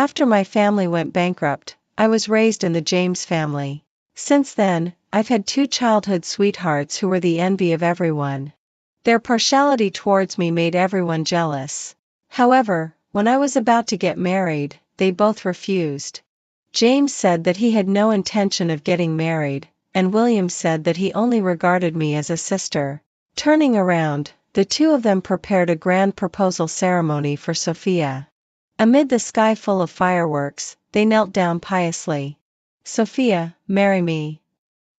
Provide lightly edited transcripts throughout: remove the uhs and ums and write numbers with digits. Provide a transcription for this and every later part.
After my family went bankrupt, I was raised in the James family. Since then, I've had two childhood sweethearts who were the envy of everyone. Their partiality towards me made everyone jealous. However, when I was about to get married, they both refused. James said that he had no intention of getting married, and William said that he only regarded me as a sister. Turning around, the two of them prepared a grand proposal ceremony for Sophia. Amid the sky full of fireworks, they knelt down piously. "Sophia, marry me.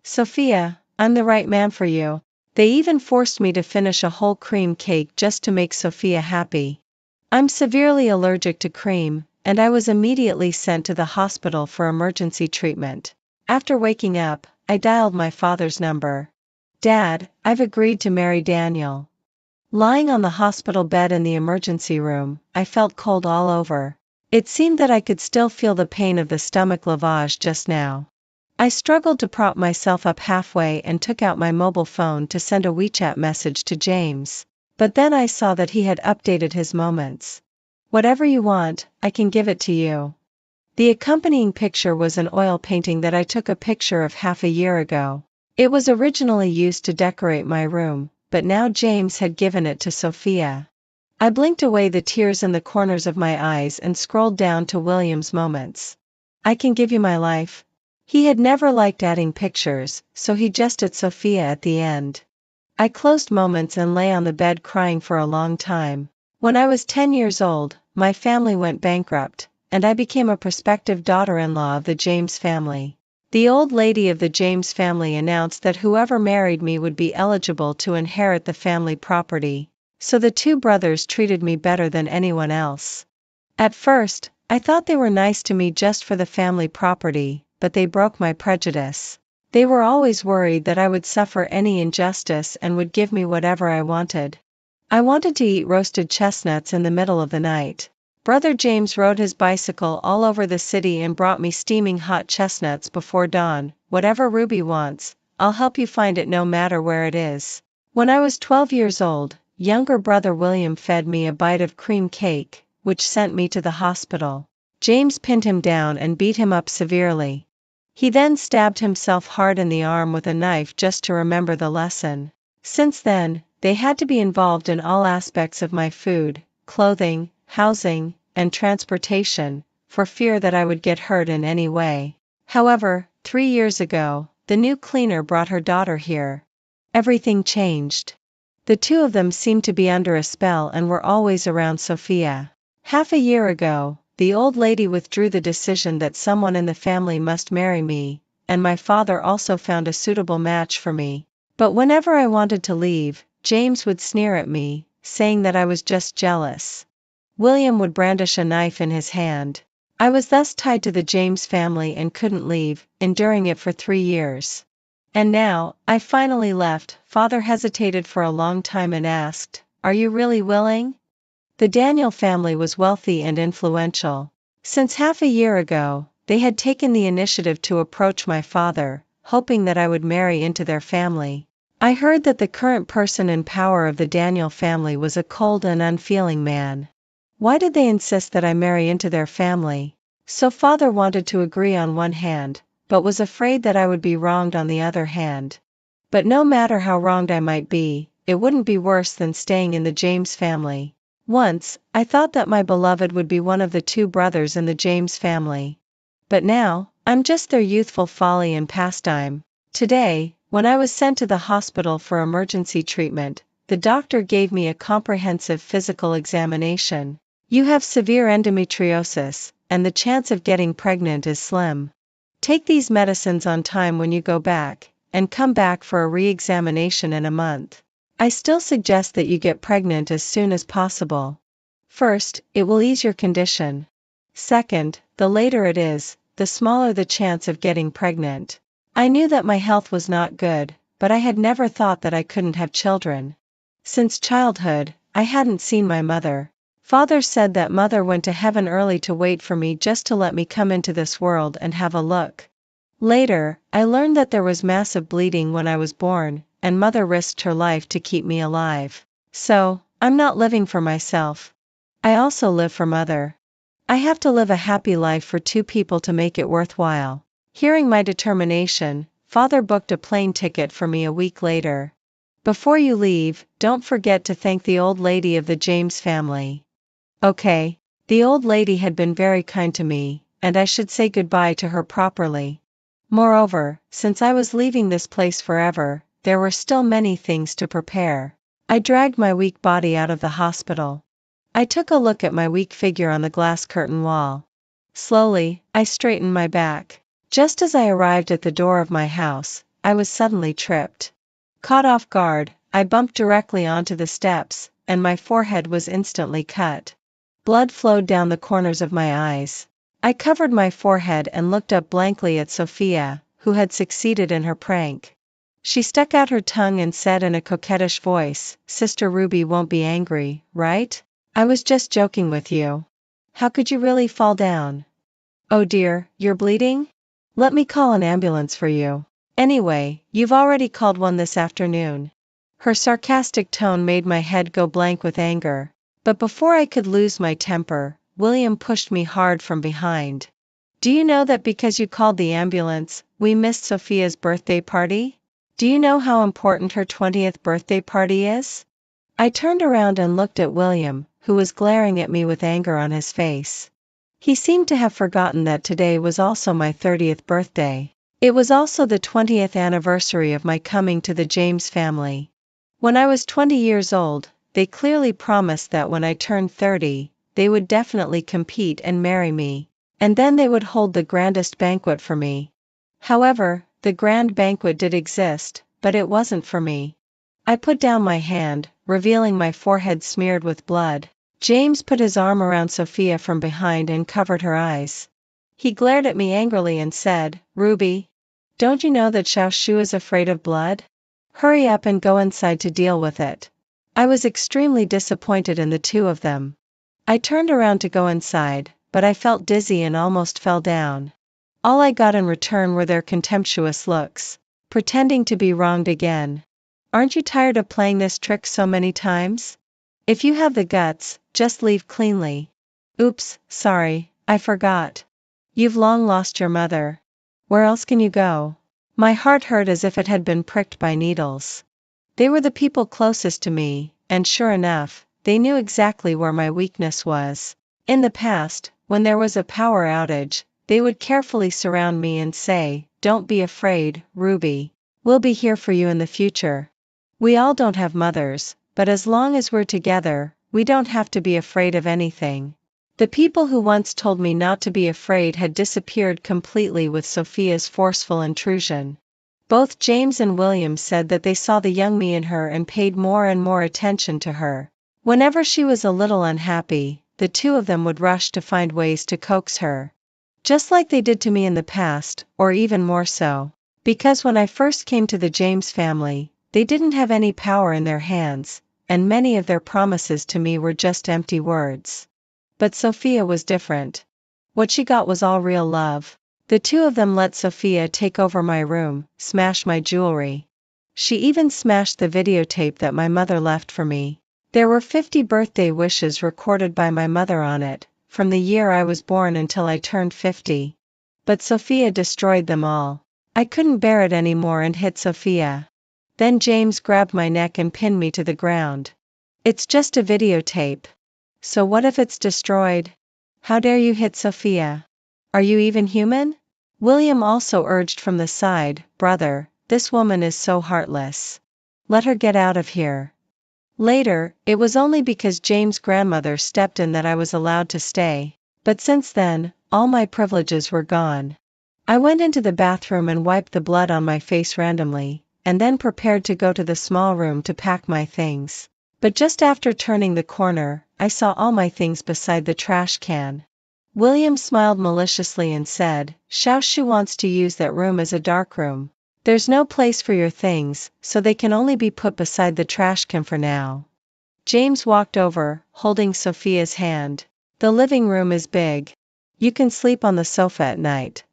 Sophia, I'm the right man for you." They even forced me to finish a whole cream cake just to make Sophia happy. I'm severely allergic to cream, and I was immediately sent to the hospital for emergency treatment. After waking up, I dialed my father's number. "Dad, I've agreed to marry Daniel." Lying on the hospital bed in the emergency room, I felt cold all over. It seemed that I could still feel the pain of the stomach lavage just now. I struggled to prop myself up halfway and took out my mobile phone to send a WeChat message to James. But then I saw that he had updated his moments. "Whatever you want, I can give it to you." The accompanying picture was an oil painting that I took a picture of half a year ago. It was originally used to decorate my room, but now James had given it to Sophia. I blinked away the tears in the corners of my eyes and scrolled down to William's moments. "I can give you my life." He had never liked adding pictures, so he just added Sophia at the end. I closed moments and lay on the bed crying for a long time. When I was 10 years old, my family went bankrupt, and I became a prospective daughter-in-law of the James family. The old lady of the James family announced that whoever married me would be eligible to inherit the family property, so the two brothers treated me better than anyone else. At first, I thought they were nice to me just for the family property, but they broke my prejudice. They were always worried that I would suffer any injustice and would give me whatever I wanted. I wanted to eat roasted chestnuts in the middle of the night. Brother James rode his bicycle all over the city and brought me steaming hot chestnuts before dawn. "Whatever Ruby wants, I'll help you find it no matter where it is." When I was 12 years old, younger brother William fed me a bite of cream cake, which sent me to the hospital. James pinned him down and beat him up severely. He then stabbed himself hard in the arm with a knife just to remember the lesson. Since then, they had to be involved in all aspects of my food, clothing, housing, and transportation, for fear that I would get hurt in any way. However, 3 years ago, the new cleaner brought her daughter here. Everything changed. The two of them seemed to be under a spell and were always around Sophia. Half a year ago, the old lady withdrew the decision that someone in the family must marry me, and my father also found a suitable match for me. But whenever I wanted to leave, James would sneer at me, saying that I was just jealous. William would brandish a knife in his hand. I was thus tied to the James family and couldn't leave, enduring it for 3 years. And now, I finally left. Father hesitated for a long time and asked, "Are you really willing?" The Daniel family was wealthy and influential. Since half a year ago, they had taken the initiative to approach my father, hoping that I would marry into their family. I heard that the current person in power of the Daniel family was a cold and unfeeling man. Why did they insist that I marry into their family? So father wanted to agree on one hand, but was afraid that I would be wronged on the other hand. But no matter how wronged I might be, it wouldn't be worse than staying in the James family. Once, I thought that my beloved would be one of the two brothers in the James family. But now, I'm just their youthful folly and pastime. Today, when I was sent to the hospital for emergency treatment, the doctor gave me a comprehensive physical examination. "You have severe endometriosis, and the chance of getting pregnant is slim. Take these medicines on time when you go back, and come back for a re-examination in a month. I still suggest that you get pregnant as soon as possible. First, it will ease your condition. Second, the later it is, the smaller the chance of getting pregnant." I knew that my health was not good, but I had never thought that I couldn't have children. Since childhood, I hadn't seen my mother. Father said that mother went to heaven early to wait for me just to let me come into this world and have a look. Later, I learned that there was massive bleeding when I was born, and mother risked her life to keep me alive. So, I'm not living for myself. I also live for mother. I have to live a happy life for two people to make it worthwhile. Hearing my determination, Father booked a plane ticket for me a week later. Before you leave, don't forget to thank the old lady of the James family. Okay. The old lady had been very kind to me, and I should say goodbye to her properly. Moreover, since I was leaving this place forever, there were still many things to prepare. I dragged my weak body out of the hospital. I took a look at my weak figure on the glass curtain wall. Slowly, I straightened my back. Just as I arrived at the door of my house, I was suddenly tripped. Caught off guard, I bumped directly onto the steps, and my forehead was instantly cut. Blood flowed down the corners of my eyes. I covered my forehead and looked up blankly at Sophia, who had succeeded in her prank. She stuck out her tongue and said in a coquettish voice, "Sister Ruby won't be angry, right? I was just joking with you. How could you really fall down? Oh dear, you're bleeding? Let me call an ambulance for you. Anyway, you've already called one this afternoon." Her sarcastic tone made my head go blank with anger. But before I could lose my temper, William pushed me hard from behind. "Do you know that because you called the ambulance, we missed Sophia's birthday party? Do you know how important her 20th birthday party is?" I turned around and looked at William, who was glaring at me with anger on his face. He seemed to have forgotten that today was also my 30th birthday. It was also the 20th anniversary of my coming to the James family. When I was 20 years old, they clearly promised that when I turned 30, they would definitely compete and marry me, and then they would hold the grandest banquet for me. However, the grand banquet did exist, but it wasn't for me. I put down my hand, revealing my forehead smeared with blood. James put his arm around Sophia from behind and covered her eyes. He glared at me angrily and said, "Ruby, don't you know that So is afraid of blood? Hurry up and go inside to deal with it." I was extremely disappointed in the two of them. I turned around to go inside, but I felt dizzy and almost fell down. All I got in return were their contemptuous looks, pretending to be wronged again. "Aren't you tired of playing this trick so many times? If you have the guts, just leave cleanly." "Oops, sorry, I forgot. You've long lost your mother. Where else can you go?" My heart hurt as if it had been pricked by needles. They were the people closest to me, and sure enough, they knew exactly where my weakness was. In the past, when there was a power outage, they would carefully surround me and say, "Don't be afraid, Ruby. We'll be here for you in the future. We all don't have mothers, but as long as we're together, we don't have to be afraid of anything." The people who once told me not to be afraid had disappeared completely with Sophia's forceful intrusion. Both James and William said that they saw the young me in her and paid more and more attention to her. Whenever she was a little unhappy, the two of them would rush to find ways to coax her. Just like they did to me in the past, or even more so. Because when I first came to the James family, they didn't have any power in their hands, and many of their promises to me were just empty words. But Sophia was different. What she got was all real love. The two of them let Sophia take over my room, smash my jewelry. She even smashed the videotape that my mother left for me. There were 50 birthday wishes recorded by my mother on it, from the year I was born until I turned 50. But Sophia destroyed them all. I couldn't bear it anymore and hit Sophia. Then James grabbed my neck and pinned me to the ground. "It's just a videotape. So what if it's destroyed? How dare you hit Sophia? Are you even human?" William also urged from the side, "Brother, this woman is so heartless. Let her get out of here." Later, it was only because James' grandmother stepped in that I was allowed to stay. But since then, all my privileges were gone. I went into the bathroom and wiped the blood on my face randomly, and then prepared to go to the small room to pack my things. But just after turning the corner, I saw all my things beside the trash can. William smiled maliciously and said, "So wants to use that room as a dark room. There's no place for your things, so they can only be put beside the trash can for now." James walked over, holding Sophia's hand. "The living room is big. You can sleep on the sofa at night."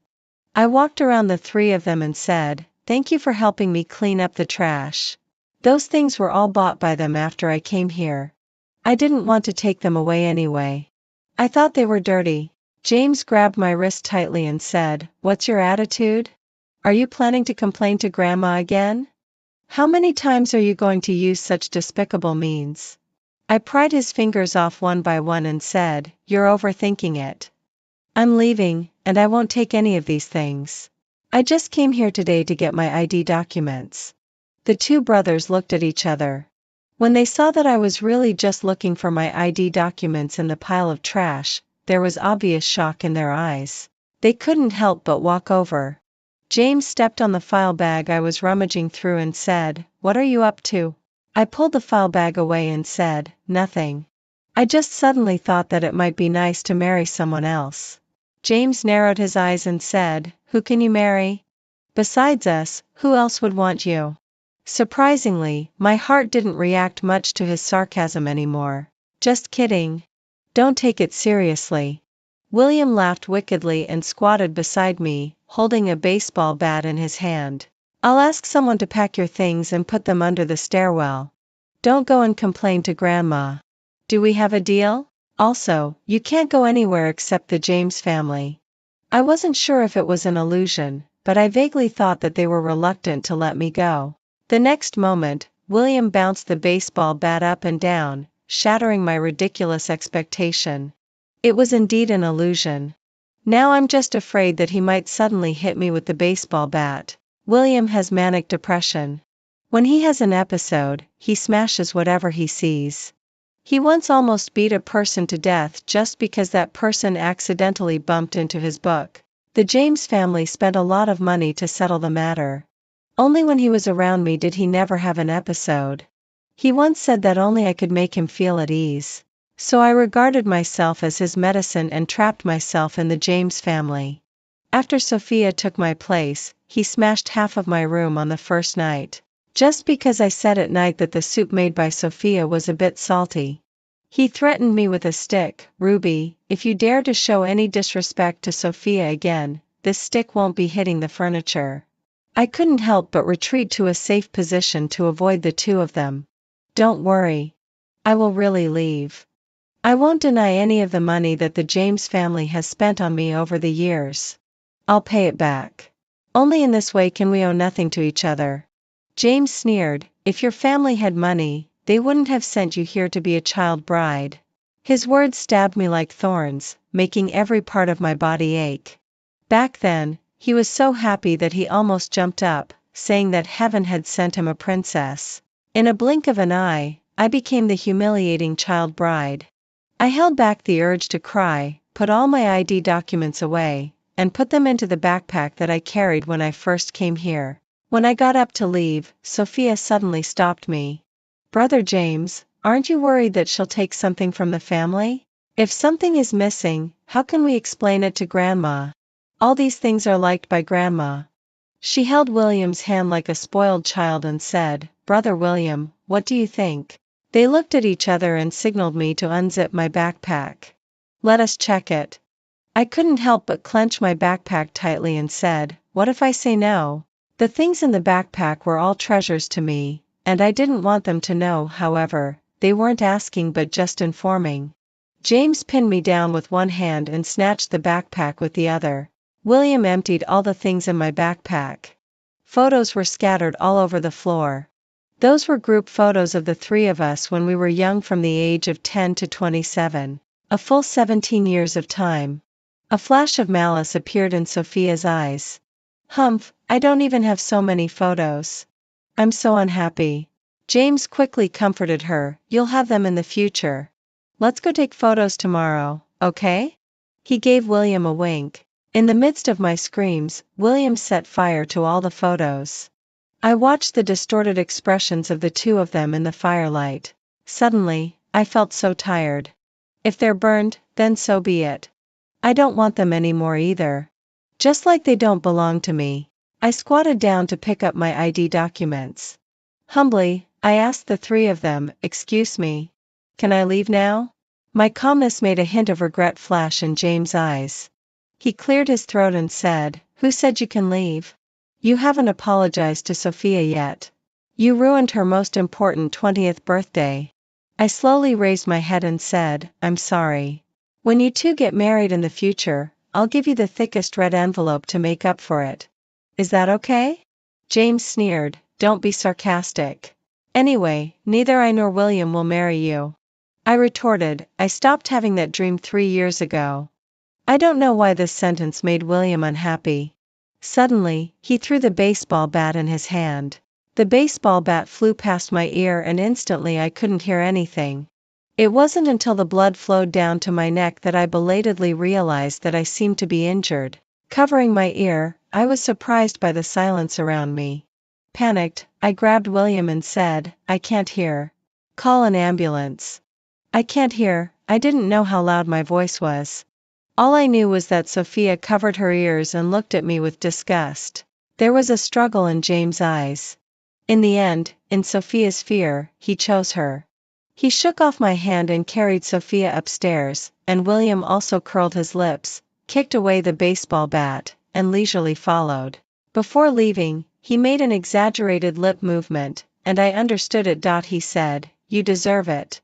I walked around the three of them and said, "Thank you for helping me clean up the trash. Those things were all bought by them after I came here. I didn't want to take them away anyway. I thought they were dirty. James grabbed my wrist tightly and said, "What's your attitude? Are you planning to complain to Grandma again? How many times are you going to use such despicable means?" I pried his fingers off one by one and said, "You're overthinking it. I'm leaving, and I won't take any of these things. I just came here today to get my ID documents." The two brothers looked at each other. When they saw that I was really just looking for my ID documents in the pile of trash, there was obvious shock in their eyes. They couldn't help but walk over. James stepped on the file bag I was rummaging through and said, "What are you up to?" I pulled the file bag away and said, "Nothing. I just suddenly thought that it might be nice to marry someone else." James narrowed his eyes and said, "Who can you marry? Besides us, who else would want you?" Surprisingly, my heart didn't react much to his sarcasm anymore. "Just kidding. Don't take it seriously." William laughed wickedly and squatted beside me, holding a baseball bat in his hand. "I'll ask someone to pack your things and put them under the stairwell. Don't go and complain to Grandma. Do we have a deal? Also, you can't go anywhere except the James family." I wasn't sure if it was an illusion, but I vaguely thought that they were reluctant to let me go. The next moment, William bounced the baseball bat up and down, shattering my ridiculous expectation. It was indeed an illusion. Now I'm just afraid that he might suddenly hit me with the baseball bat. William has manic depression. When he has an episode, he smashes whatever he sees. He once almost beat a person to death just because that person accidentally bumped into his book. The James family spent a lot of money to settle the matter. Only when he was around me did he never have an episode. He once said that only I could make him feel at ease. So I regarded myself as his medicine and trapped myself in the James family. After Sophia took my place, he smashed half of my room on the first night. Just because I said at night that the soup made by Sophia was a bit salty. He threatened me with a stick. "Ruby, if you dare to show any disrespect to Sophia again, this stick won't be hitting the furniture." I couldn't help but retreat to a safe position to avoid the two of them. "Don't worry. I will really leave. I won't deny any of the money that the James family has spent on me over the years. I'll pay it back. Only in this way can we owe nothing to each other." James sneered, "If your family had money, they wouldn't have sent you here to be a child bride." His words stabbed me like thorns, making every part of my body ache. Back then, he was so happy that he almost jumped up, saying that heaven had sent him a princess. In a blink of an eye, I became the humiliating child bride. I held back the urge to cry, put all my ID documents away, and put them into the backpack that I carried when I first came here. When I got up to leave, Sophia suddenly stopped me. "Brother James, aren't you worried that she'll take something from the family? If something is missing, how can we explain it to Grandma? All these things are liked by Grandma." She held William's hand like a spoiled child and said, "Brother William, what do you think?" They looked at each other and signaled me to unzip my backpack. "Let us check it." I couldn't help but clench my backpack tightly and said, "What if I say no?" The things in the backpack were all treasures to me, and I didn't want them to know. However, they weren't asking but just informing. James pinned me down with one hand and snatched the backpack with the other. William emptied all the things in my backpack. Photos were scattered all over the floor. Those were group photos of the three of us when we were young, from the age of 10 to 27. A full 17 years of time. A flash of malice appeared in Sophia's eyes. "Humph, I don't even have so many photos. I'm so unhappy." James quickly comforted her, "You'll have them in the future. Let's go take photos tomorrow, okay?" He gave William a wink. In the midst of my screams, William set fire to all the photos. I watched the distorted expressions of the two of them in the firelight. Suddenly, I felt so tired. If they're burned, then so be it. I don't want them anymore either. Just like they don't belong to me. I squatted down to pick up my ID documents. Humbly, I asked the three of them, "Excuse me. Can I leave now?" My calmness made a hint of regret flash in James' eyes. He cleared his throat and said, "Who said you can leave? You haven't apologized to Sophia yet. You ruined her most important 20th birthday." I slowly raised my head and said, "I'm sorry." When you two get married in the future, I'll give you the thickest red envelope to make up for it. Is that okay? James sneered, don't be sarcastic. Anyway, neither I nor William will marry you. I retorted, I stopped having that dream 3 years ago. I don't know why this sentence made William unhappy. Suddenly, he threw the baseball bat in his hand. The baseball bat flew past my ear and instantly I couldn't hear anything. It wasn't until the blood flowed down to my neck that I belatedly realized that I seemed to be injured. Covering my ear, I was surprised by the silence around me. Panicked, I grabbed William and said, I can't hear. Call an ambulance. I can't hear. I didn't know how loud my voice was. All I knew was that Sophia covered her ears and looked at me with disgust. There was a struggle in James' eyes. In the end, in Sophia's fear, he chose her. He shook off my hand and carried Sophia upstairs, and William also curled his lips, kicked away the baseball bat, and leisurely followed. Before leaving, he made an exaggerated lip movement, and I understood it. He said, you deserve it.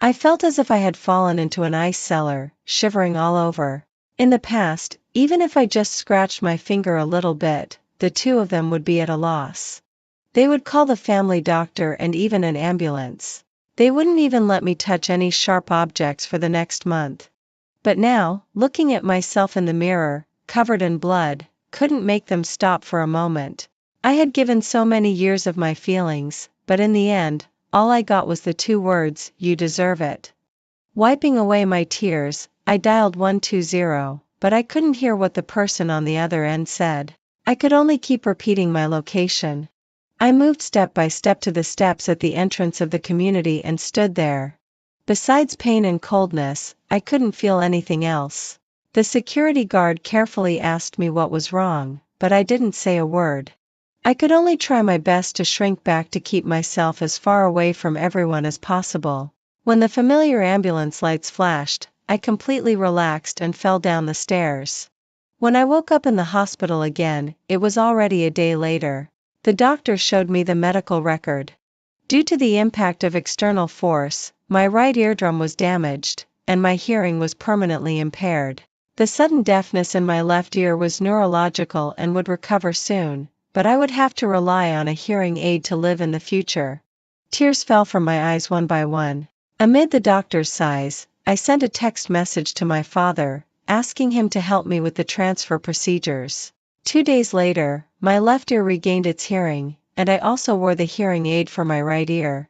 I felt as if I had fallen into an ice cellar, shivering all over. In the past, even if I just scratched my finger a little bit, the two of them would be at a loss. They would call the family doctor and even an ambulance. They wouldn't even let me touch any sharp objects for the next month. But now, looking at myself in the mirror, covered in blood, couldn't make them stop for a moment. I had given so many years of my feelings, but in the end, all I got was the 2 words, you deserve it. Wiping away my tears, I dialed 120, but I couldn't hear what the person on the other end said. I could only keep repeating my location. I moved step by step to the steps at the entrance of the community and stood there. Besides pain and coldness, I couldn't feel anything else. The security guard carefully asked me what was wrong, but I didn't say a word. I could only try my best to shrink back to keep myself as far away from everyone as possible. When the familiar ambulance lights flashed, I completely relaxed and fell down the stairs. When I woke up in the hospital again, it was already a day later. The doctor showed me the medical record. Due to the impact of external force, my right eardrum was damaged, and my hearing was permanently impaired. The sudden deafness in my left ear was neurological and would recover soon, but I would have to rely on a hearing aid to live in the future. Tears fell from my eyes one by one. Amid the doctor's sighs, I sent a text message to my father, asking him to help me with the transfer procedures. 2 days later, my left ear regained its hearing, and I also wore the hearing aid for my right ear.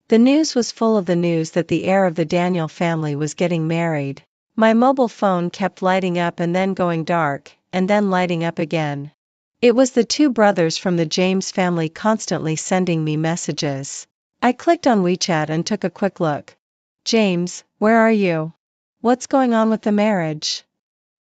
The news was full of the news that the heir of the Daniel family was getting married. My mobile phone kept lighting up and then going dark, and then lighting up again. It was the 2 brothers from the James family constantly sending me messages. I clicked on WeChat and took a quick look. James, where are you? What's going on with the marriage?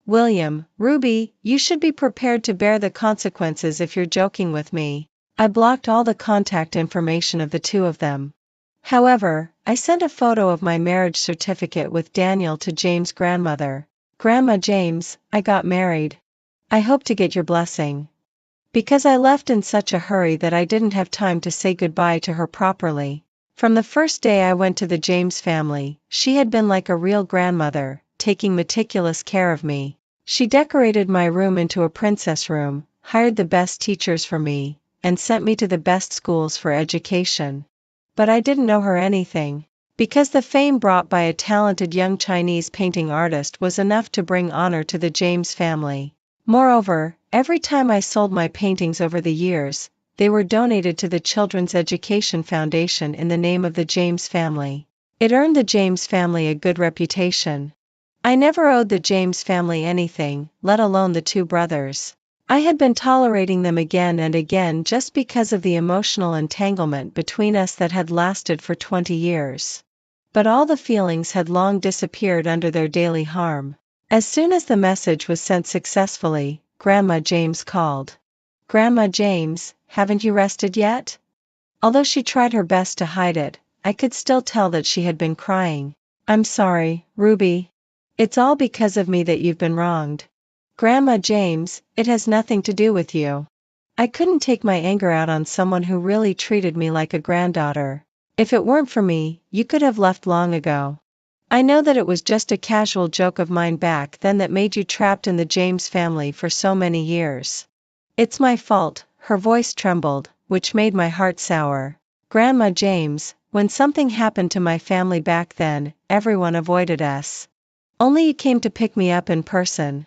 William, Ruby, you should be prepared to bear the consequences if you're joking with me. I blocked all the contact information of the 2 of them. However, I sent a photo of my marriage certificate with Daniel to James' grandmother. Grandma James, I got married. I hope to get your blessing. Because I left in such a hurry that I didn't have time to say goodbye to her properly. From the first day I went to the James family, she had been like a real grandmother, taking meticulous care of me. She decorated my room into a princess room, hired the best teachers for me, and sent me to the best schools for education. But I didn't know her anything. Because the fame brought by a talented young Chinese painting artist was enough to bring honor to the James family. Moreover, every time I sold my paintings over the years, they were donated to the Children's Education Foundation in the name of the James family. It earned the James family a good reputation. I never owed the James family anything, let alone the 2 brothers. I had been tolerating them again and again just because of the emotional entanglement between us that had lasted for 20 years. But all the feelings had long disappeared under their daily harm. As soon as the message was sent successfully, Grandma James called. Grandma James, haven't you rested yet? Although she tried her best to hide it, I could still tell that she had been crying. I'm sorry, Ruby. It's all because of me that you've been wronged. Grandma James, it has nothing to do with you. I couldn't take my anger out on someone who really treated me like a granddaughter. If it weren't for me, you could have left long ago. I know that it was just a casual joke of mine back then that made you trapped in the James family for so many years. It's my fault." Her voice trembled, which made my heart sour. "Grandma James, when something happened to my family back then, everyone avoided us. Only you came to pick me up in person.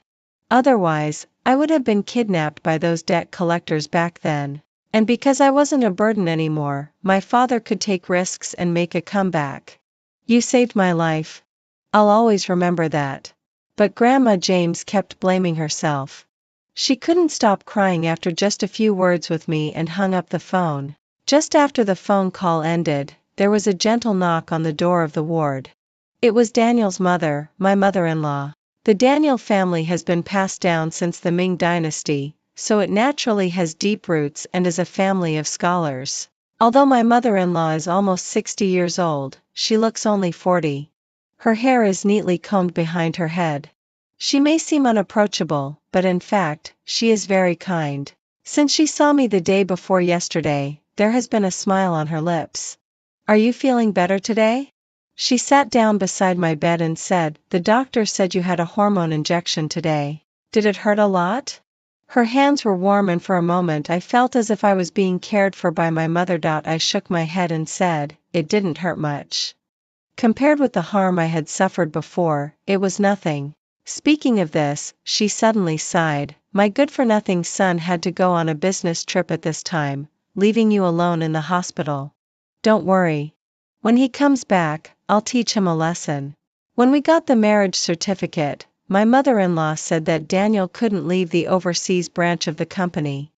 Otherwise, I would have been kidnapped by those debt collectors back then. And because I wasn't a burden anymore, my father could take risks and make a comeback. You saved my life. I'll always remember that." But Grandma James kept blaming herself. She couldn't stop crying after just a few words with me and hung up the phone. Just after the phone call ended, there was a gentle knock on the door of the ward. It was Daniel's mother, my mother-in-law. The Daniel family has been passed down since the Ming Dynasty, so it naturally has deep roots and is a family of scholars. Although my mother-in-law is almost 60 years old, she looks only 40. Her hair is neatly combed behind her head. She may seem unapproachable, but in fact, she is very kind. Since she saw me the day before yesterday, there has been a smile on her lips. "Are you feeling better today?" She sat down beside my bed and said, "The doctor said you had a hormone injection today. Did it hurt a lot?" Her hands were warm and for a moment I felt as if I was being cared for by my mother. I shook my head and said, "It didn't hurt much. Compared with the harm I had suffered before, it was nothing." Speaking of this, she suddenly sighed. "My good-for-nothing son had to go on a business trip at this time, leaving you alone in the hospital. Don't worry. When he comes back, I'll teach him a lesson." When we got the marriage certificate, my mother-in-law said that Daniel couldn't leave the overseas branch of the company.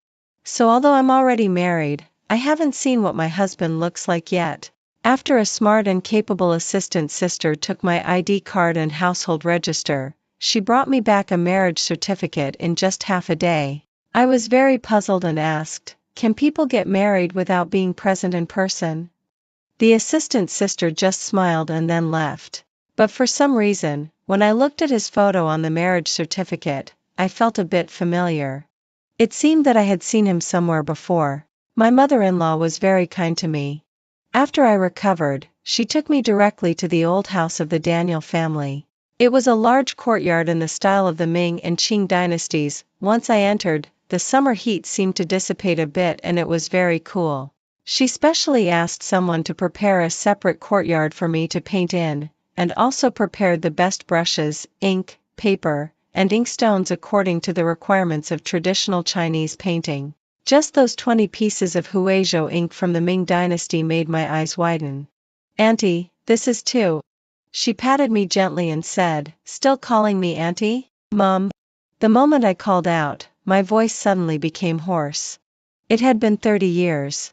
So although I'm already married, I haven't seen what my husband looks like yet. After a smart and capable assistant sister took my ID card and household register, she brought me back a marriage certificate in just half a day. I was very puzzled and asked, "Can people get married without being present in person?" The assistant sister just smiled and then left. But for some reason, when I looked at his photo on the marriage certificate, I felt a bit familiar. It seemed that I had seen him somewhere before. My mother-in-law was very kind to me. After I recovered, she took me directly to the old house of the Daniel family. It was a large courtyard in the style of the Ming and Qing dynasties. Once I entered, the summer heat seemed to dissipate a bit and it was very cool. She specially asked someone to prepare a separate courtyard for me to paint in, and also prepared the best brushes, ink, paper, and inkstones according to the requirements of traditional Chinese painting. Just those 20 pieces of Huizhou ink from the Ming dynasty made my eyes widen. "Auntie, this is too." She patted me gently and said, "Still calling me Auntie, Mom?" The moment I called out, my voice suddenly became hoarse. It had been 30 years.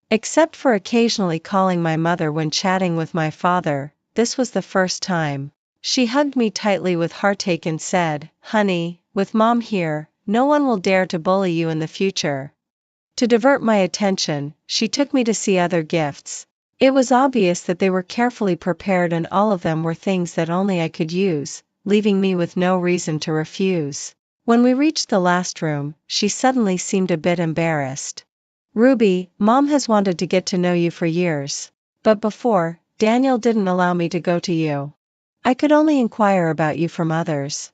Except for occasionally calling my mother when chatting with my father, this was the first time. She hugged me tightly with heartache and said, "Honey, with Mom here, no one will dare to bully you in the future." To divert my attention, she took me to see other gifts. It was obvious that they were carefully prepared and all of them were things that only I could use, leaving me with no reason to refuse. When we reached the last room, she suddenly seemed a bit embarrassed. "Ruby, Mom has wanted to get to know you for years. But before, Daniel didn't allow me to go to you. I could only inquire about you from others.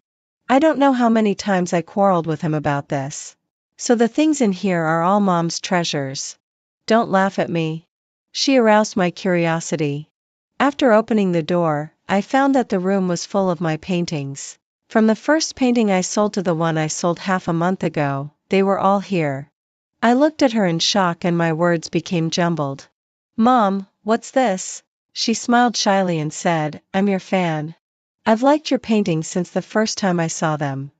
I don't know how many times I quarreled with him about this. So the things in here are all Mom's treasures. Don't laugh at me." She aroused my curiosity. After opening the door, I found that the room was full of my paintings. From the first painting I sold to the one I sold half a month ago, they were all here. I looked at her in shock and my words became jumbled. "Mom, what's this?" She smiled shyly and said, "I'm your fan. I've liked your paintings since the first time I saw them.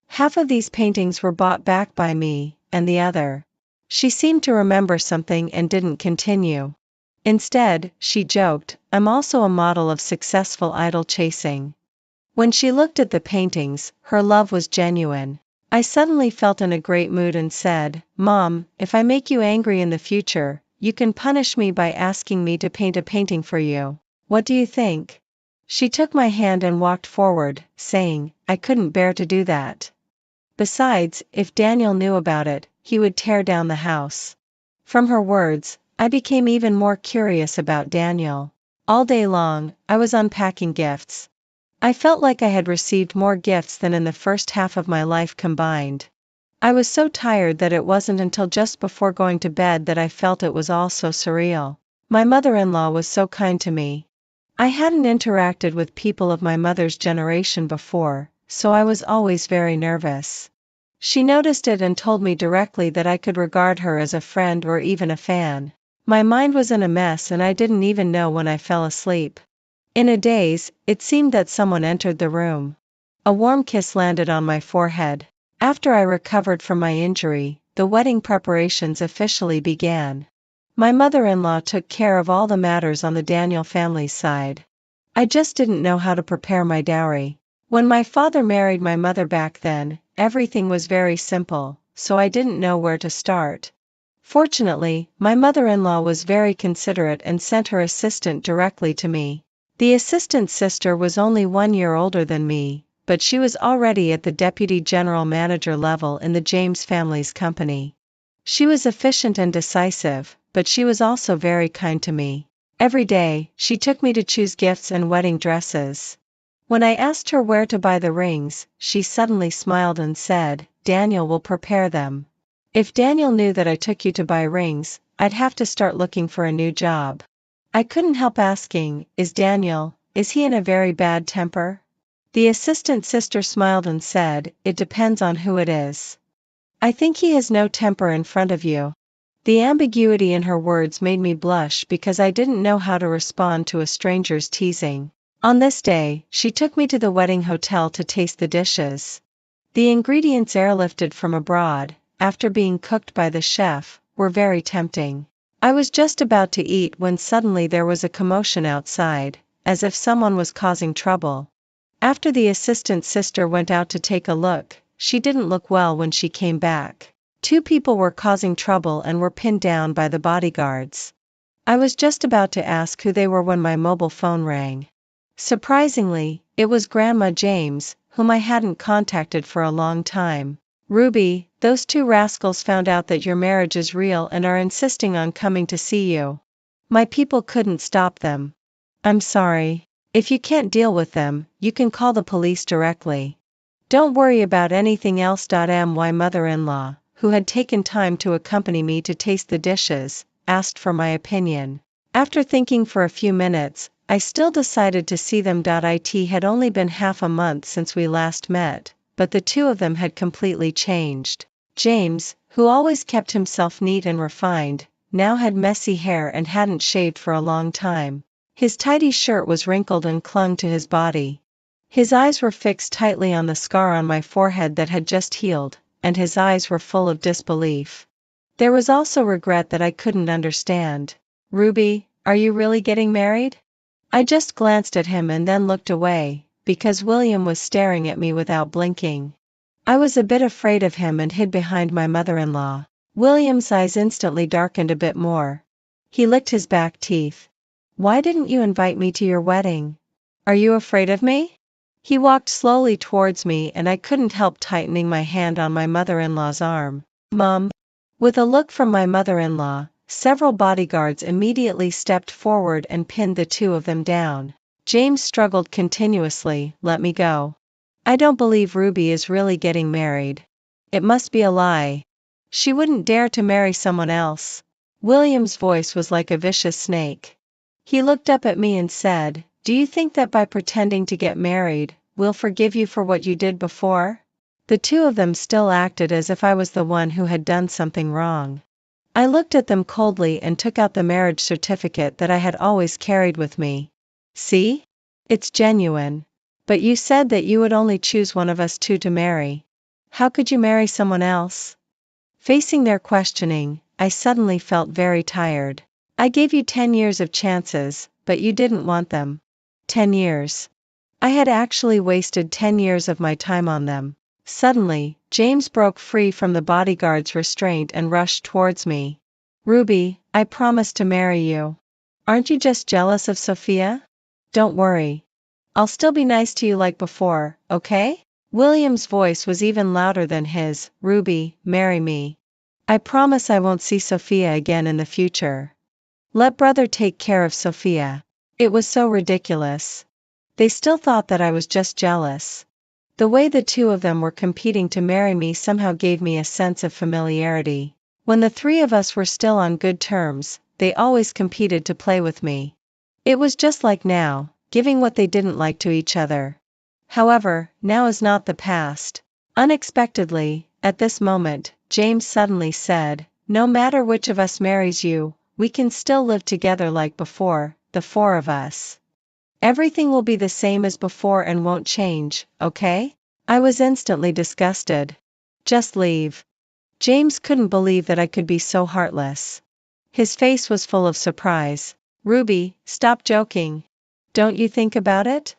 Half of these paintings were bought back by me, and the other." She seemed to remember something and didn't continue. Instead, she joked, "I'm also a model of successful idol chasing." When she looked at the paintings, her love was genuine. I suddenly felt in a great mood and said, "Mom, if I make you angry in the future, you can punish me by asking me to paint a painting for you. What do you think?" She took my hand and walked forward, saying, "I couldn't bear to do that. Besides, if Daniel knew about it, he would tear down the house." From her words, I became even more curious about Daniel. All day long, I was unpacking gifts. I felt like I had received more gifts than in the first half of my life combined. I was so tired that it wasn't until just before going to bed that I felt it was all so surreal. My mother-in-law was so kind to me. I hadn't interacted with people of my mother's generation before, so I was always very nervous. She noticed it and told me directly that I could regard her as a friend or even a fan. My mind was in a mess and I didn't even know when I fell asleep. In a daze, it seemed that someone entered the room. A warm kiss landed on my forehead. After I recovered from my injury, the wedding preparations officially began. My mother-in-law took care of all the matters on the Daniel family's side. I just didn't know how to prepare my dowry. When my father married my mother back then, everything was very simple, so I didn't know where to start. Fortunately, my mother-in-law was very considerate and sent her assistant directly to me. The assistant's sister was only 1 year older than me, but she was already at the deputy general manager level in the James family's company. She was efficient and decisive, but she was also very kind to me. Every day, she took me to choose gifts and wedding dresses. When I asked her where to buy the rings, she suddenly smiled and said, "Daniel will prepare them." If Daniel knew that I took you to buy rings, I'd have to start looking for a new job. I couldn't help asking, is he in a very bad temper? The assistant sister smiled and said, "It depends on who it is. I think he has no temper in front of you." The ambiguity in her words made me blush because I didn't know how to respond to a stranger's teasing. On this day, she took me to the wedding hotel to taste the dishes. The ingredients airlifted from abroad, after being cooked by the chef, were very tempting. I was just about to eat when suddenly there was a commotion outside, as if someone was causing trouble. After the assistant sister went out to take a look, she didn't look well when she came back. 2 people were causing trouble and were pinned down by the bodyguards. I was just about to ask who they were when my mobile phone rang. Surprisingly, it was Grandma James, whom I hadn't contacted for a long time. "Ruby, those 2 rascals found out that your marriage is real and are insisting on coming to see you. My people couldn't stop them. I'm sorry. If you can't deal with them, you can call the police directly. Don't worry about anything else." My mother-in-law, who had taken time to accompany me to taste the dishes, asked for my opinion. After thinking for a few minutes, I still decided to see them. It had only been half a month since we last met, but the 2 of them had completely changed. James, who always kept himself neat and refined, now had messy hair and hadn't shaved for a long time. His tidy shirt was wrinkled and clung to his body. His eyes were fixed tightly on the scar on my forehead that had just healed, and his eyes were full of disbelief. There was also regret that I couldn't understand. "Ruby, are you really getting married?" I just glanced at him and then looked away, because William was staring at me without blinking. I was a bit afraid of him and hid behind my mother-in-law. William's eyes instantly darkened a bit more. He licked his back teeth. "Why didn't you invite me to your wedding? Are you afraid of me?" He walked slowly towards me and I couldn't help tightening my hand on my mother-in-law's arm. "Mom." With a look from my mother-in-law, several bodyguards immediately stepped forward and pinned the 2 of them down. James struggled continuously, "Let me go. I don't believe Ruby is really getting married. It must be a lie. She wouldn't dare to marry someone else." William's voice was like a vicious snake. He looked up at me and said, "Do you think that by pretending to get married, we'll forgive you for what you did before?" The 2 of them still acted as if I was the one who had done something wrong. I looked at them coldly and took out the marriage certificate that I had always carried with me. "See? It's genuine. But you said that you would only choose one of us 2 to marry. How could you marry someone else?" Facing their questioning, I suddenly felt very tired. "I gave you 10 years of chances, but you didn't want them. 10 years. I had actually wasted 10 years of my time on them." Suddenly, James broke free from the bodyguard's restraint and rushed towards me. "Ruby, I promised to marry you. Aren't you just jealous of Sophia? Don't worry. I'll still be nice to you like before, okay?" William's voice was even louder than his. "Ruby, marry me. I promise I won't see Sophia again in the future. Let brother take care of Sophia." It was so ridiculous. They still thought that I was just jealous. The way the two of them were competing to marry me somehow gave me a sense of familiarity. When the three of us were still on good terms, they always competed to play with me. It was just like now, giving what they didn't like to each other. However, now is not the past. Unexpectedly, at this moment, James suddenly said, "No matter which of us marries you, we can still live together like before, the four of us. Everything will be the same as before and won't change, okay?" I was instantly disgusted. Just leave. James couldn't believe that I could be so heartless. His face was full of surprise. "Ruby, stop joking. Don't you think about it?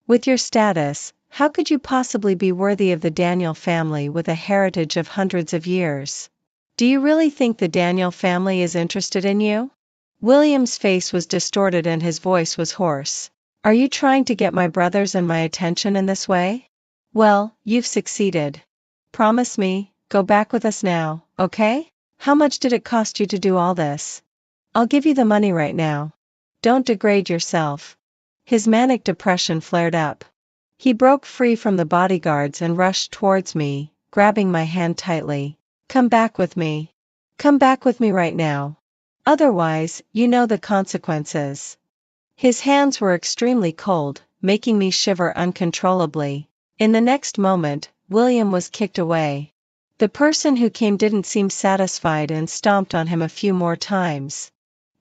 With your status, how could you possibly be worthy of the Daniel family with a heritage of hundreds of years? Do you really think the Daniel family is interested in you?" William's face was distorted and his voice was hoarse. "Are you trying to get my brothers and my attention in this way? Well, you've succeeded. Promise me, go back with us now, okay? How much did it cost you to do all this? I'll give you the money right now. Don't degrade yourself." His manic depression flared up. He broke free from the bodyguards and rushed towards me, grabbing my hand tightly. "Come back with me. Come back with me right now. Otherwise, you know the consequences." His hands were extremely cold, making me shiver uncontrollably. In the next moment, William was kicked away. The person who came didn't seem satisfied and stomped on him a few more times.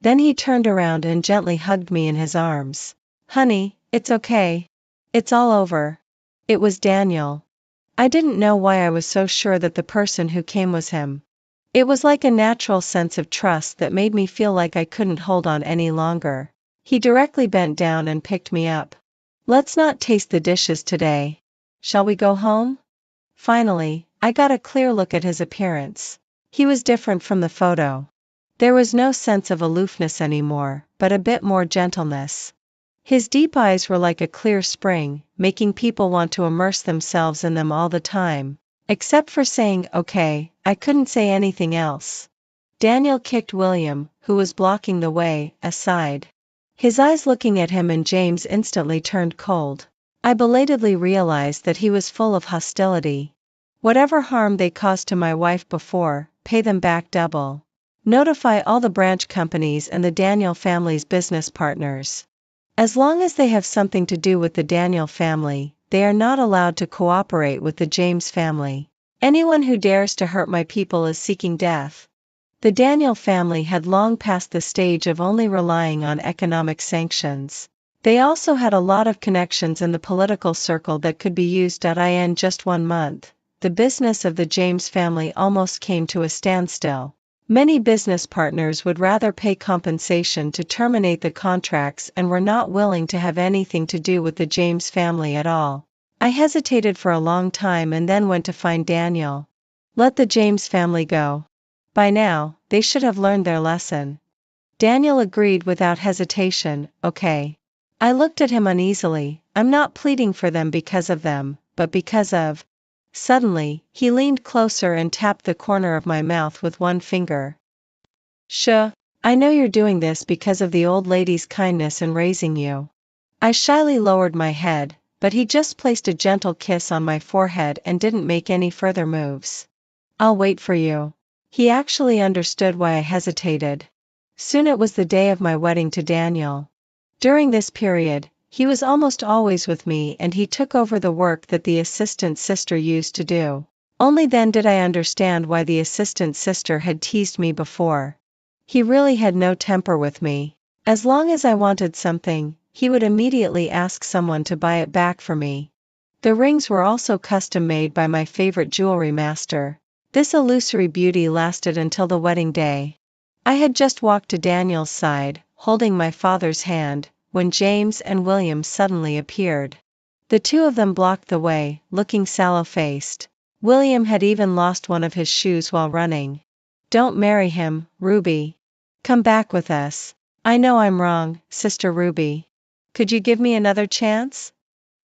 Then he turned around and gently hugged me in his arms. "Honey, it's okay. It's all over." It was Daniel. I didn't know why I was so sure that the person who came was him. It was like a natural sense of trust that made me feel like I couldn't hold on any longer. He directly bent down and picked me up. "Let's not taste the dishes today. Shall we go home?" Finally, I got a clear look at his appearance. He was different from the photo. There was no sense of aloofness anymore, but a bit more gentleness. His deep eyes were like a clear spring, making people want to immerse themselves in them all the time. Except for saying, "Okay," I couldn't say anything else. Daniel kicked William, who was blocking the way, aside. His eyes looking at him and James instantly turned cold. I belatedly realized that he was full of hostility. Whatever harm they caused to my wife before, pay them back double. Notify all the branch companies and the Daniel family's business partners. As long as they have something to do with the Daniel family, they are not allowed to cooperate with the James family. Anyone who dares to hurt my people is seeking death. The Daniel family had long passed the stage of only relying on economic sanctions. They also had a lot of connections in the political circle that could be used. In just 1 month, the business of the James family almost came to a standstill. Many business partners would rather pay compensation to terminate the contracts and were not willing to have anything to do with the James family at all. I hesitated for a long time and then went to find Daniel. "Let the James family go. By now, they should have learned their lesson." Daniel agreed without hesitation, "Okay." I looked at him uneasily. "I'm not pleading for them because of them, but because of..." Suddenly, he leaned closer and tapped the corner of my mouth with one finger. "Shh. I know you're doing this because of the old lady's kindness in raising you." I shyly lowered my head, but he just placed a gentle kiss on my forehead and didn't make any further moves. "I'll wait for you." He actually understood why I hesitated. Soon it was the day of my wedding to Daniel. During this period, he was almost always with me and he took over the work that the assistant sister used to do. Only then did I understand why the assistant sister had teased me before. He really had no temper with me. As long as I wanted something, he would immediately ask someone to buy it back for me. The rings were also custom made by my favorite jewelry master. This illusory beauty lasted until the wedding day. I had just walked to Daniel's side, holding my father's hand, when James and William suddenly appeared. The two of them blocked the way, looking sallow-faced. William had even lost one of his shoes while running. "Don't marry him, Ruby. Come back with us. I know I'm wrong, Sister Ruby. Could you give me another chance?"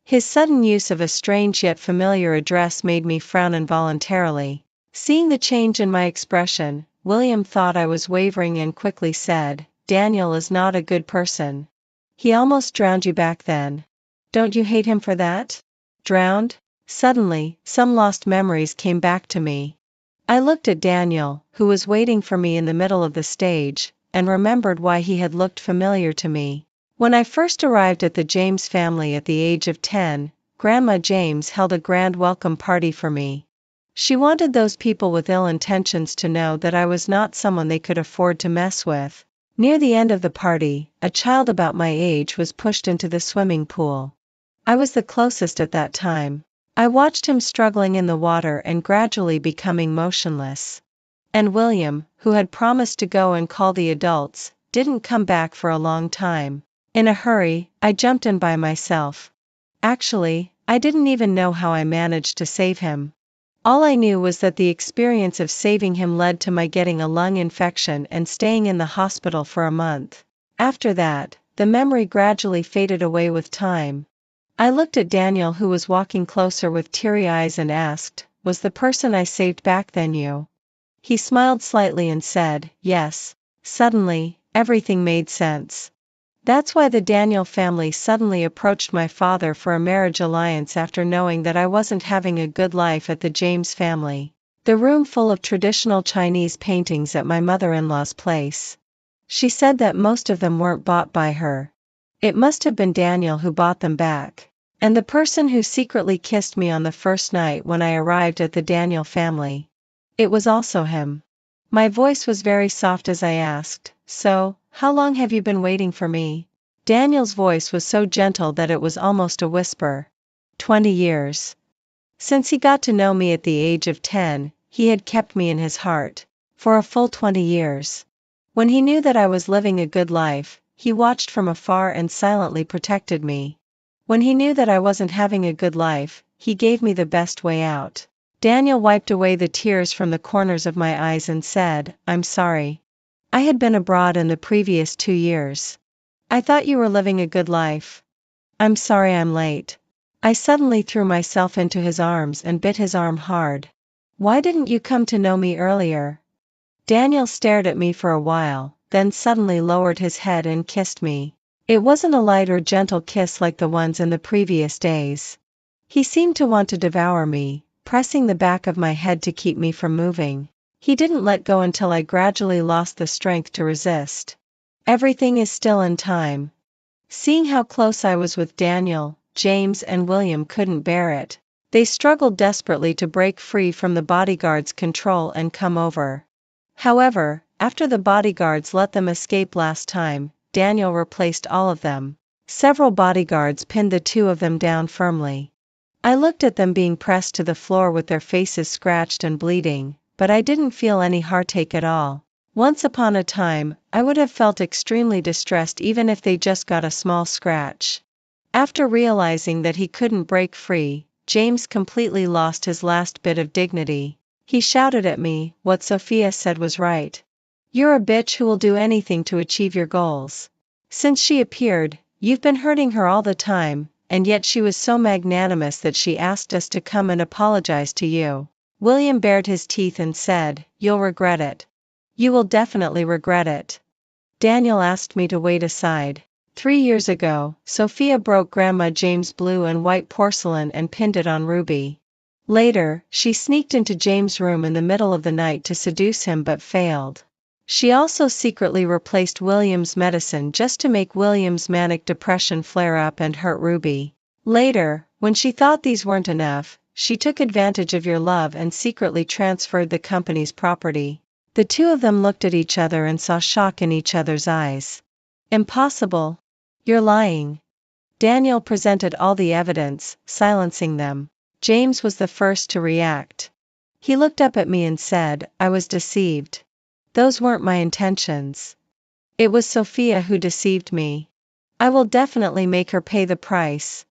His sudden use of a strange yet familiar address made me frown involuntarily. Seeing the change in my expression, William thought I was wavering and quickly said, "Daniel is not a good person. He almost drowned you back then. Don't you hate him for that? Drowned? Suddenly, some lost memories came back to me. I looked at Daniel, who was waiting for me in the middle of the stage, and remembered why he had looked familiar to me. When I first arrived at the James family at the age of 10, Grandma James held a grand welcome party for me. She wanted those people with ill intentions to know that I was not someone they could afford to mess with. Near the end of the party, a child about my age was pushed into the swimming pool. I was the closest at that time. I watched him struggling in the water and gradually becoming motionless. And William, who had promised to go and call the adults, didn't come back for a long time. In a hurry, I jumped in by myself. Actually, I didn't even know how I managed to save him. All I knew was that the experience of saving him led to my getting a lung infection and staying in the hospital for a month. After that, the memory gradually faded away with time. I looked at Daniel, who was walking closer with teary eyes, and asked, "Was the person I saved back then you?" He smiled slightly and said, "Yes." Suddenly, everything made sense. That's why the Daniel family suddenly approached my father for a marriage alliance after knowing that I wasn't having a good life at the James family. The room full of traditional Chinese paintings at my mother-in-law's place. She said that most of them weren't bought by her. It must have been Daniel who bought them back. And the person who secretly kissed me on the first night when I arrived at the Daniel family. It was also him. My voice was very soft as I asked, "So, how long have you been waiting for me?" Daniel's voice was so gentle that it was almost a whisper. 20 years. Since he got to know me at the age of 10, he had kept me in his heart. For a full 20 years. When he knew that I was living a good life, he watched from afar and silently protected me. When he knew that I wasn't having a good life, he gave me the best way out. Daniel wiped away the tears from the corners of my eyes and said, "I'm sorry. I had been abroad in the previous 2 years. I thought you were living a good life. I'm sorry I'm late." I suddenly threw myself into his arms and bit his arm hard. "Why didn't you come to know me earlier?" Daniel stared at me for a while, then suddenly lowered his head and kissed me. It wasn't a light or gentle kiss like the ones in the previous days. He seemed to want to devour me, pressing the back of my head to keep me from moving. He didn't let go until I gradually lost the strength to resist. Everything is still in time. Seeing how close I was with Daniel, James and William couldn't bear it. They struggled desperately to break free from the bodyguards' control and come over. However, after the bodyguards let them escape last time, Daniel replaced all of them. Several bodyguards pinned the two of them down firmly. I looked at them being pressed to the floor with their faces scratched and bleeding, but I didn't feel any heartache at all. Once upon a time, I would have felt extremely distressed even if they just got a small scratch. After realizing that he couldn't break free, James completely lost his last bit of dignity. He shouted at me, "What Sophia said was right. You're a bitch who will do anything to achieve your goals. Since she appeared, you've been hurting her all the time, and yet she was so magnanimous that she asked us to come and apologize to you." William bared his teeth and said, "You'll regret it. You will definitely regret it." Daniel asked me to wait aside. 3 years ago, Sophia broke Grandma James' blue and white porcelain and pinned it on Ruby. Later, she sneaked into James' room in the middle of the night to seduce him but failed. She also secretly replaced William's medicine just to make William's manic depression flare up and hurt Ruby. Later, when she thought these weren't enough, she took advantage of your love and secretly transferred the company's property. The two of them looked at each other and saw shock in each other's eyes. "Impossible. You're lying." Daniel presented all the evidence, silencing them. James was the first to react. He looked up at me and said, "I was deceived. Those weren't my intentions. It was Sophia who deceived me. I will definitely make her pay the price."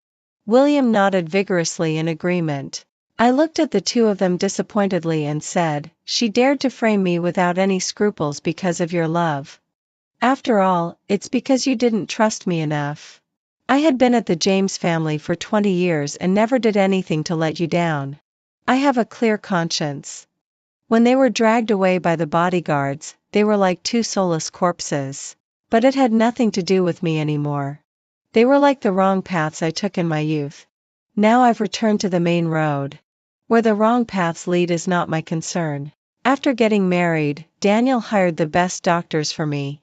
William nodded vigorously in agreement. I looked at the two of them disappointedly and said, "She dared to frame me without any scruples because of your love. After all, it's because you didn't trust me enough. I had been at the James family for 20 years and never did anything to let you down. I have a clear conscience." When they were dragged away by the bodyguards, they were like two soulless corpses. But it had nothing to do with me anymore. They were like the wrong paths I took in my youth. Now I've returned to the main road. Where the wrong paths lead is not my concern. After getting married, Daniel hired the best doctors for me.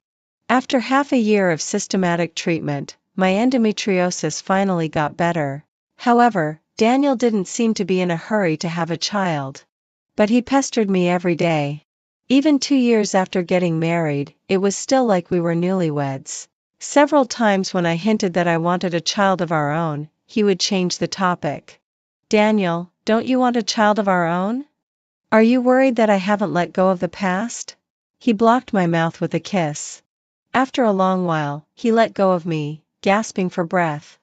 After half a year of systematic treatment, my endometriosis finally got better. However, Daniel didn't seem to be in a hurry to have a child. But he pestered me every day. Even 2 years after getting married, it was still like we were newlyweds. Several times when I hinted that I wanted a child of our own, he would change the topic. Daniel, don't you want a child of our own? Are you worried that I haven't let go of the past? He blocked my mouth with a kiss. After a long while, he let go of me, gasping for breath.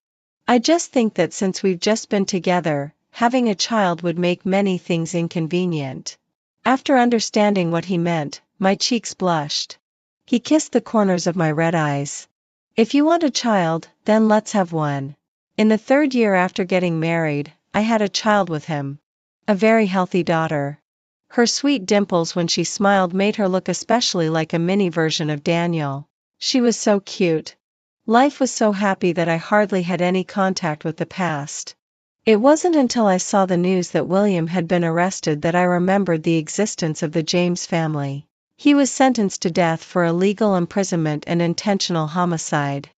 I just think that since we've just been together, having a child would make many things inconvenient. After understanding what he meant, my cheeks blushed. He kissed the corners of my red eyes. If you want a child, then let's have one. In the 3rd year after getting married, I had a child with him. A very healthy daughter. Her sweet dimples when she smiled made her look especially like a mini version of Daniel. She was so cute. Life was so happy that I hardly had any contact with the past. It wasn't until I saw the news that William had been arrested that I remembered the existence of the James family. He was sentenced to death for illegal imprisonment and intentional homicide.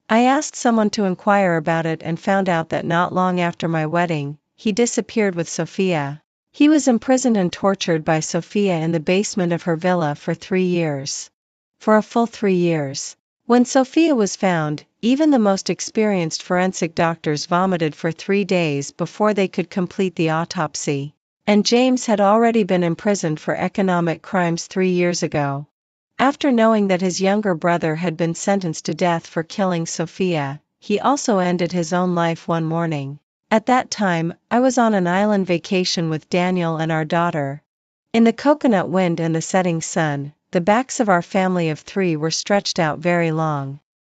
I asked someone to inquire about it and found out that not long after my wedding, he disappeared with Sophia. He was imprisoned and tortured by Sophia in the basement of her villa for 3 years. For a full 3 years. When Sophia was found, even the most experienced forensic doctors vomited for 3 days before they could complete the autopsy. And James had already been imprisoned for economic crimes 3 years ago. After knowing that his younger brother had been sentenced to death for killing Sophia, he also ended his own life one morning. At that time, I was on an island vacation with Daniel and our daughter. In the coconut wind and the setting sun, the backs of our family of 3 were stretched out very long.